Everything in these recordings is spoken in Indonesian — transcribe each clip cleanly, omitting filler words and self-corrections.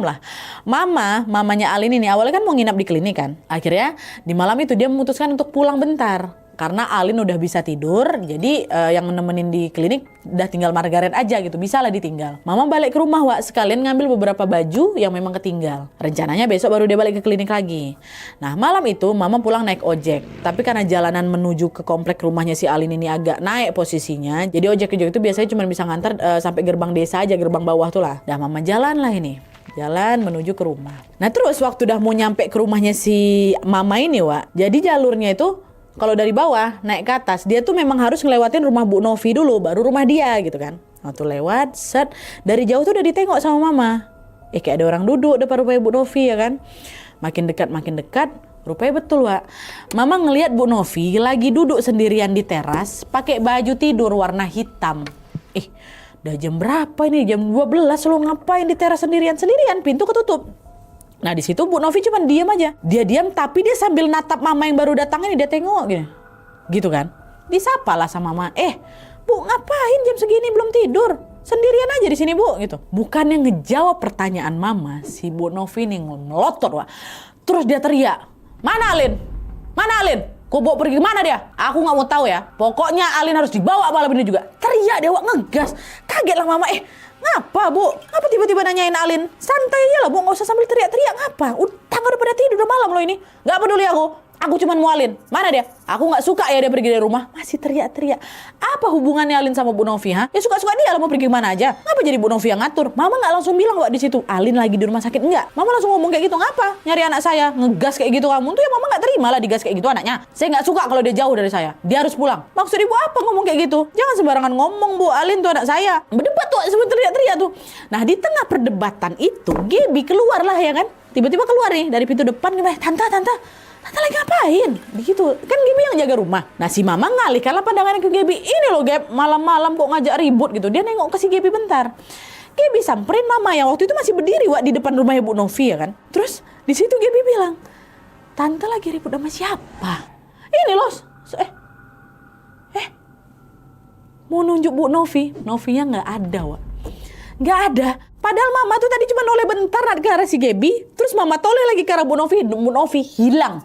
lah. Mamanya Alin ini awalnya kan mau nginap di klinik kan. Akhirnya di malam itu dia memutuskan untuk pulang bentar. Karena Alin udah bisa tidur, jadi yang nemenin di klinik udah tinggal Margaret aja gitu, bisa lah ditinggal. Mama balik ke rumah, Wak, sekalian ngambil beberapa baju yang memang ketinggal. Rencananya besok baru dia balik ke klinik lagi. Nah, malam itu Mama pulang naik ojek. Tapi karena jalanan menuju ke komplek rumahnya si Alin ini agak naik posisinya, jadi ojek-ojek itu biasanya cuma bisa ngantar sampai gerbang desa aja, gerbang bawah tuh lah. Dah Mama jalan lah ini. Jalan menuju ke rumah. Nah, terus waktu udah mau nyampe ke rumahnya si Mama ini, Wak, jadi jalurnya itu kalau dari bawah naik ke atas, dia tuh memang harus ngelewatin rumah Bu Novi dulu, baru rumah dia gitu kan. Waktu lewat, set, dari jauh tuh udah ditengok sama Mama. Kayak ada orang duduk depan rumahnya Bu Novi ya kan. Makin dekat, rupanya betul, Wak. Mama ngelihat Bu Novi lagi duduk sendirian di teras, pakai baju tidur warna hitam. Udah jam berapa ini? Jam 12, lo ngapain di teras sendirian? Pintu ketutup. Nah di situ Bu Novi cuma diam aja. Dia diam tapi dia sambil natap Mama yang baru datang ini, dia tengok gitu kan. Disapa lah sama Mama. Bu ngapain jam segini belum tidur? Sendirian aja di sini Bu gitu. Bukannya ngejawab pertanyaan Mama, si Bu Novi ini melotot, Wak. Terus dia teriak, "Mana Alin? Mana Alin? Kau bawa pergi kemana dia? Aku nggak mau tahu ya. Pokoknya Alin harus dibawa malam ini juga." Teriak dia, Wak, ngegas. Kaget lah Mama. Ngapa Bu? Ngapa tiba-tiba nanyain Alin? Santai aja lah Bu, nggak usah sambil teriak-teriak. Ngapa? Utang udah pada tidur, udah malam loh ini. Nggak peduli aku cuma mau Alin. Mana dia? Aku nggak suka ya dia pergi dari rumah. Masih teriak-teriak. Apa hubungannya Alin sama Bu Novi? Ya suka-suka dia lah mau pergi kemana aja. Ngapa jadi Bu Novi yang ngatur? Mama nggak langsung bilang, Wak, di situ Alin lagi di rumah sakit. Enggak. Mama langsung ngomong kayak gitu. Ngapa? Nyari anak saya, ngegas kayak gitu kamu tuh ya. Mama nggak terima lah digas kayak gitu anaknya. Saya nggak suka kalau dia jauh dari saya. Dia harus pulang. Maksud Ibu apa ngomong kayak gitu? Jangan sembarangan ngomong, Bu. Alin tuh anak saya. Berdebat tuh sebut teriak-teriak tuh. Nah di tengah perdebatan itu Gaby keluar lah ya kan. Tiba-tiba keluar nih dari pintu depan. Tante lagi ngapain? Begitu. Kan Gaby yang jaga rumah. Nah si Mama ngalihkanlah pandangannya ke Gaby. Ini loh Gab, malam-malam kok ngajak ribut gitu. Dia nengok ke si Gaby bentar. Gaby samperin Mama yang waktu itu masih berdiri, Wak, di depan rumahnya Bu Novi ya kan. Terus di situ Gaby bilang, "Tante lagi ribut sama siapa?" Ini loh. Mau nunjuk Bu Novi. Novinya nggak ada, Wak. Nggak ada. Padahal Mama tuh tadi cuma noleh bentar ke arah si Gaby. Terus Mama toleh lagi ke arah Bu Novi. Bu Novi hilang.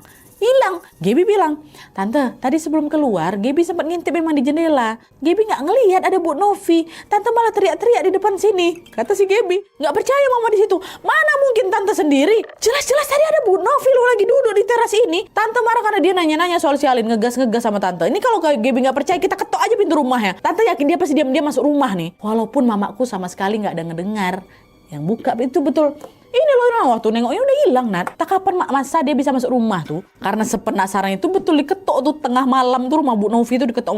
Gaby bilang, "Tante, tadi sebelum keluar, Gaby sempat ngintip memang di jendela. Gaby nggak ngelihat ada Bu Novi. Tante malah teriak-teriak di depan sini." Kata si Gaby. Nggak percaya Mama di situ. Mana mungkin Tante sendiri? Jelas-jelas tadi ada Bu Novi lo lagi duduk di teras ini. Tante marah karena dia nanya-nanya soal si Alin, ngegas sama Tante. Ini kalau Gaby nggak percaya, kita ketok aja pintu rumahnya. Tante yakin dia pasti diam-diam masuk rumah nih. Walaupun Mamaku sama sekali nggak ada ngedengar. Yang buka itu betul. Ini loh waktu nengoknya udah hilang, Nat. Tak kapan masa dia bisa masuk rumah tuh. Karena sepenasaran itu betul diketok tuh tengah malam tuh rumah Bu Novi tuh diketok.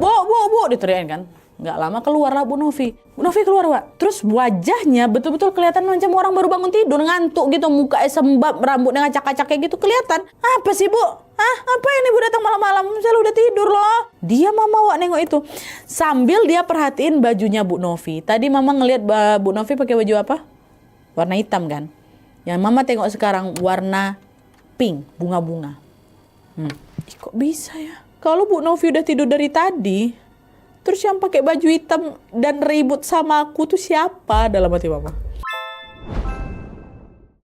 Bu, diteriakin kan. Nggak lama keluarlah Bu Novi. Bu Novi keluar, Wak. Terus wajahnya betul-betul kelihatan macam orang baru bangun tidur, ngantuk gitu, mukanya sembab, rambutnya ngacak-ngacak kayak gitu kelihatan. Apa sih, Bu? Apa ini Bu datang malam-malam? Saya udah tidur loh. Dia Mama, Wak, nengok itu. Sambil dia perhatiin bajunya Bu Novi. Tadi Mama ngelihat Bu Novi pakai baju apa? Warna hitam kan. Yang Mama tengok sekarang warna pink, bunga-bunga. Kok bisa ya? Kalau Bu Novi udah tidur dari tadi, terus yang pakai baju hitam dan ribut sama aku tuh siapa dalam hati Mama?